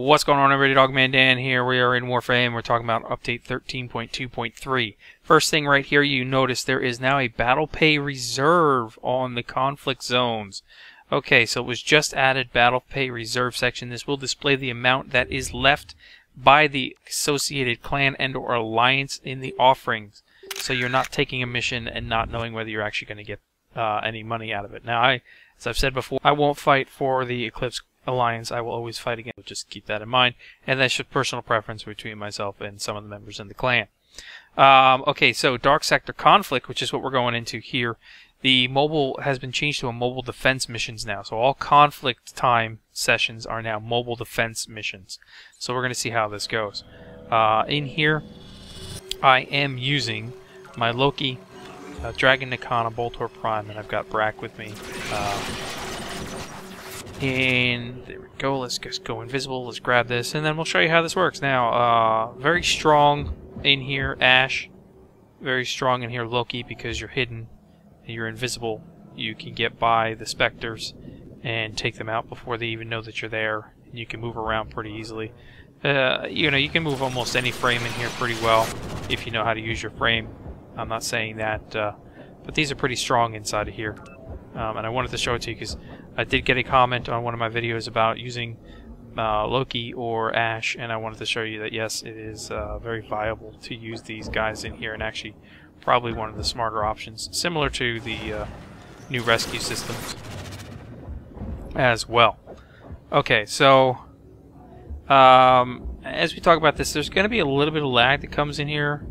What's going on, everybody? Dogman Dan here. We are in Warframe. We're talking about update 13.2.3. First thing right here, you notice there is now a battle pay reserve on the conflict zones. Okay, so it was just added, battle pay reserve section. This will display the amount that is left by the associated clan and or alliance in the offerings. So you're not taking a mission and not knowing whether you're actually going to get any money out of it. Now, as I've said before, I won't fight for the Eclipse Alliance. I will always fight against. Just keep that in mind, and that's just personal preference between myself and some of the members in the clan. Okay, so Dark Sector Conflict, which is what we're going into here. The mobile has been changed to a mobile defense missions now. So all conflict time sessions are now mobile defense missions. So we're going to see how this goes. In here, I am using my Loki, Dragon Nikana, Boltor Prime, and I've got Brack with me. And there we go. Let's just go invisible. Let's grab this, and then we'll show you how this works. Now, very strong in here, Ash. Very strong in here, Loki, because you're hidden. You're invisible. You can get by the specters and take them out before they even know that you're there. And you can move around pretty easily. You know, you can move almost any frame in here pretty well if you know how to use your frame. I'm not saying that, but these are pretty strong inside of here. And I wanted to show it to you because I did get a comment on one of my videos about using Loki or Ash, and I wanted to show you that yes, it is very viable to use these guys in here, and actually probably one of the smarter options, similar to the new rescue systems as well. Okay, so as we talk about this, there's going to be a little bit of lag that comes in here,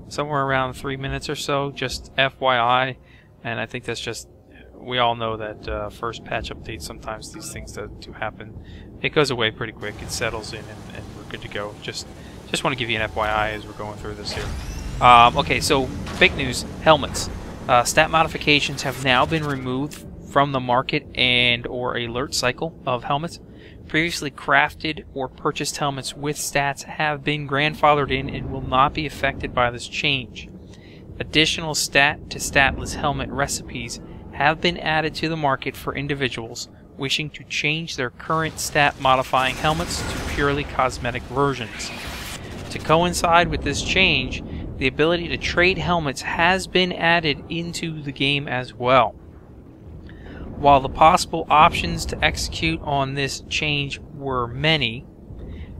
somewhere around 3 minutes or so, just FYI, and I think that's just, we all know that first patch updates, sometimes these things do happen. It goes away pretty quick, it settles in, and we're good to go. Just want to give you an FYI as we're going through this here. Okay, so big news, helmets. Stat modifications have now been removed from the market and or alert cycle of helmets. Previously crafted or purchased helmets with stats have been grandfathered in and will not be affected by this change. Additional stat to statless helmet recipes have been added to the market for individuals wishing to change their current stat modifying helmets to purely cosmetic versions. To coincide with this change, the ability to trade helmets has been added into the game as well. While the possible options to execute on this change were many,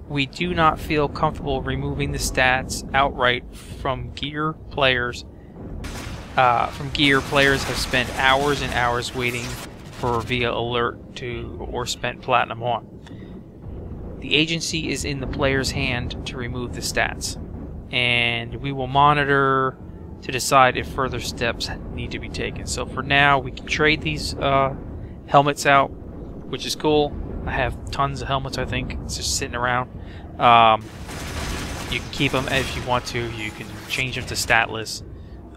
we do not feel comfortable removing the stats outright from gear. Players have spent hours and hours waiting for via alert to or spent platinum on. The agency is in the player's hand to remove the stats, and we will monitor to decide if further steps need to be taken. So for now, we can trade these helmets out, which is cool. I have tons of helmets, I think. It's just sitting around. You can keep them if you want to. You can change them to statless,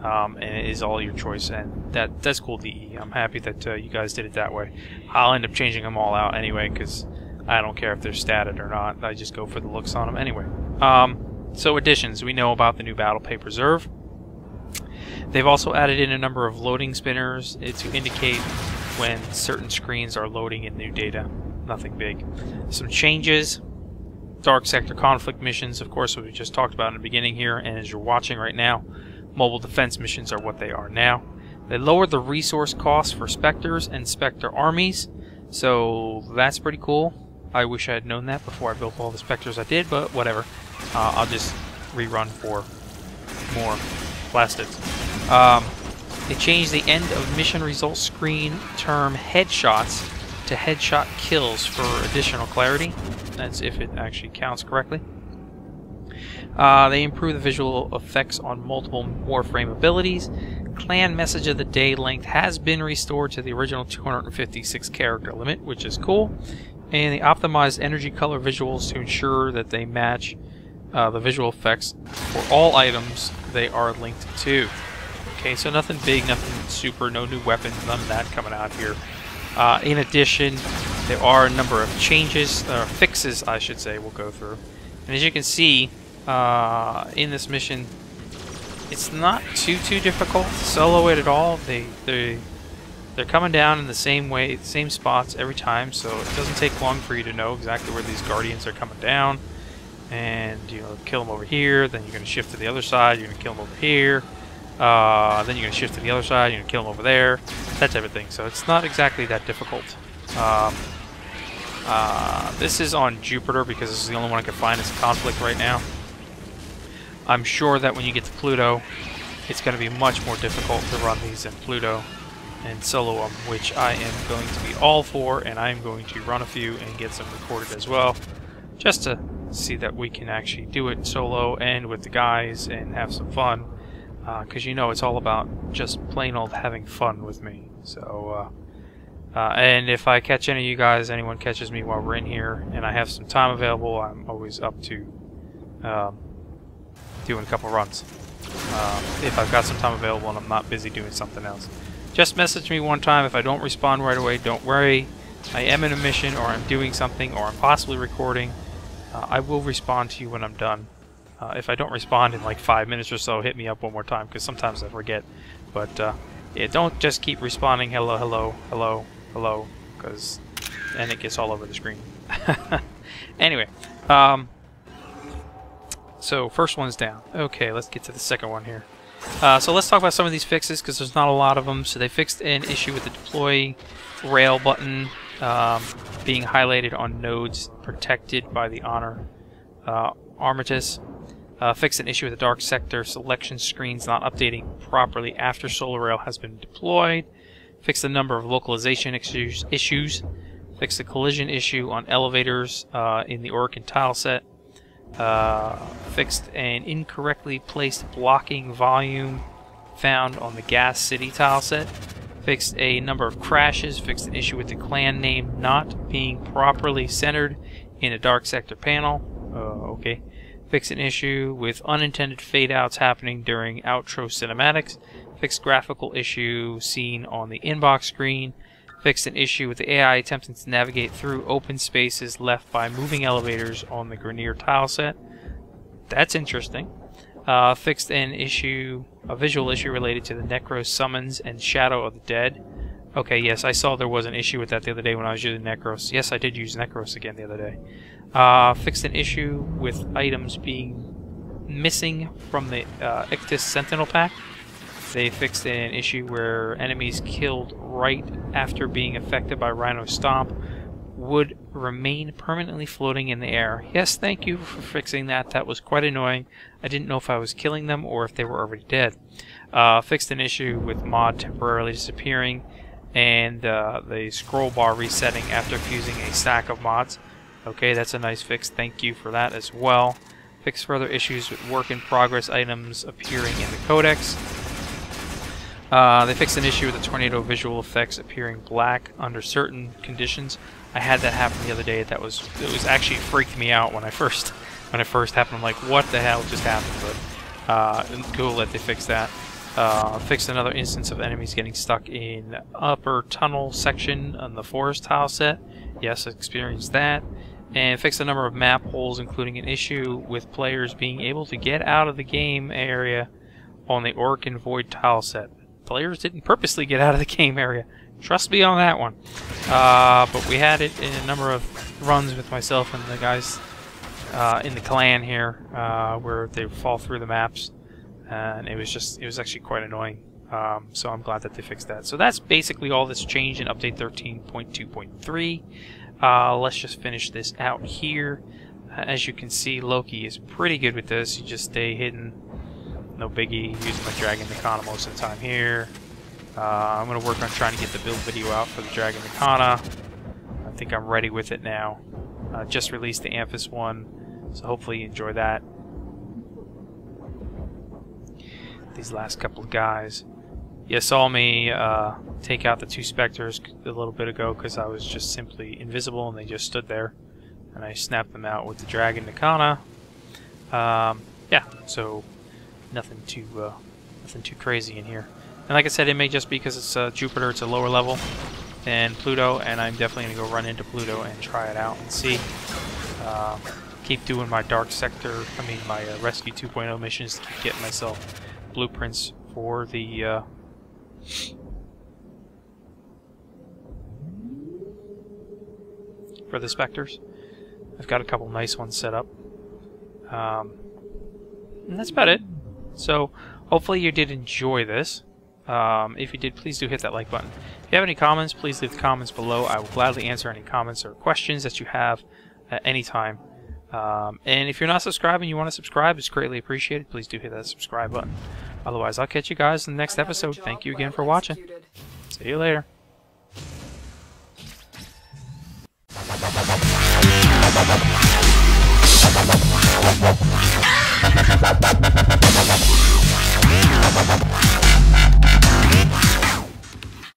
and it is all your choice. And that's cool, DE. I'm happy that you guys did it that way. I'll end up changing them all out anyway, because I don't care if they're statted or not. I just go for the looks on them anyway. So additions, we know about the new Battle Pay Reserve. They've also added in a number of loading spinners to indicate when certain screens are loading in new data. Nothing big. Some changes. Dark Sector Conflict missions, of course, what we just talked about in the beginning here, and as you're watching right now, mobile defense missions are what they are now. They lowered the resource costs for Spectres and Spectre armies, so that's pretty cool. I wish I had known that before I built all the Spectres I did, but whatever. I'll just rerun for more plastids. They changed the end of mission results screen term headshots to headshot kills for additional clarity. That's if it actually counts correctly. They improved the visual effects on multiple Warframe abilities. Clan Message of the Day length has been restored to the original 256 character limit, which is cool. And they optimized energy color visuals to ensure that they match the visual effects for all items they are linked to. Okay, so nothing big, nothing super, no new weapons, none of that coming out here. In addition, there are a number of changes, fixes I should say, we'll go through. And as you can see, in this mission, it's not too difficult to solo it at all. They They're coming down in the same way, same spots every time, so it doesn't take long for you to know exactly where these guardians are coming down. And you know, kill them over here, then you're going to shift to the other side, you're going to kill them over here, then you're going to shift to the other side, you're going to kill them over there, that type of thing. So it's not exactly that difficult. This is on Jupiter because this is the only one I can find as a conflict right now. I'm sure that when you get to Pluto, it's going to be much more difficult to run these in Pluto and solo them, which I am going to be all for, and I'm going to run a few and get some recorded as well, just to see that we can actually do it solo and with the guys and have some fun, because you know it's all about just plain old having fun with me. So and if I catch any of you guys, anyone catches me while we're in here and I have some time available, I'm always up to doing a couple runs if I've got some time available and I'm not busy doing something else. Just message me one time. If I don't respond right away, don't worry. I am in a mission, or I'm doing something, or I'm possibly recording. I will respond to you when I'm done. If I don't respond in like 5 minutes or so, hit me up one more time, because sometimes I forget. But yeah, don't just keep responding hello, hello, hello, hello, because then it gets all over the screen. Anyway, so first one's down. Okay, let's get to the second one here. So let's talk about some of these fixes, because there's not a lot of them. So they fixed an issue with the deploy rail button being highlighted on nodes protected by the Honor Armistice. Fixed an issue with the dark sector selection screens not updating properly after solar rail has been deployed. Fixed a number of localization issues. Fixed a collision issue on elevators in the Orkin tile set. Fixed an incorrectly placed blocking volume found on the Gas City tile set. Fixed a number of crashes. Fixed an issue with the clan name not being properly centered in a dark sector panel. Okay. Fixed an issue with unintended fade-outs happening during outro cinematics. Fixed graphical issue seen on the inbox screen. Fixed an issue with the AI attempting to navigate through open spaces left by moving elevators on the Grenier tile set. That's interesting. Fixed an issue, a visual issue related to the Necro summons and Shadow of the Dead. Okay, yes, I saw there was an issue with that the other day when I was using Necros. Yes, I did use Necros again the other day. Fixed an issue with items being missing from the Ictus Sentinel pack. They fixed an issue where enemies killed right after being affected by Rhino Stomp would remain permanently floating in the air. Yes, thank you for fixing that. That was quite annoying. I didn't know if I was killing them or if they were already dead. Fixed an issue with mod temporarily disappearing and the scroll bar resetting after fusing a stack of mods. Okay, that's a nice fix. Thank you for that as well. Fixed further issues with work-in-progress items appearing in the codex. They fixed an issue with the tornado visual effects appearing black under certain conditions. I had that happen the other day. It was actually freaked me out when it first happened. I'm like, what the hell just happened? But cool that they fixed that. Fixed another instance of enemies getting stuck in upper tunnel section on the forest tile set. Yes, experienced that. And fixed a number of map holes, including an issue with players being able to get out of the game area on the Orkin Void tile set. Players didn't purposely get out of the game area. Trust me on that one. But we had it in a number of runs with myself and the guys in the clan here, where they fall through the maps, and it was actually quite annoying. So I'm glad that they fixed that. So that's basically all that's changed in update 13.2.3. Let's just finish this out here. As you can see, Loki is pretty good with this. You just stay hidden. No biggie. Using my Dragon Nikana most of the time here. I'm going to work on trying to get the build video out for the Dragon Nikana. I think I'm ready with it now. Just released the Amphis one, so hopefully you enjoy that. These last couple of guys. You saw me take out the two Spectres a little bit ago because I was just simply invisible and they just stood there. And I snapped them out with the Dragon Nikana. Yeah, so nothing too crazy in here. And like I said, it may just be because it's Jupiter, it's a lower level than Pluto, and I'm definitely going to go run into Pluto and try it out and see. Keep doing my Dark Sector, my Rescue 2.0 missions to keep getting myself blueprints for the for the Spectres. I've got a couple nice ones set up. And that's about it. So hopefully you did enjoy this. If you did, please do hit that like button. If you have any comments, please leave the comments below. I will gladly answer any comments or questions that you have at any time. And if you're not subscribed and you want to subscribe, it's greatly appreciated. Please do hit that subscribe button. Otherwise, I'll catch you guys in the next episode. Thank you again for watching. See you later.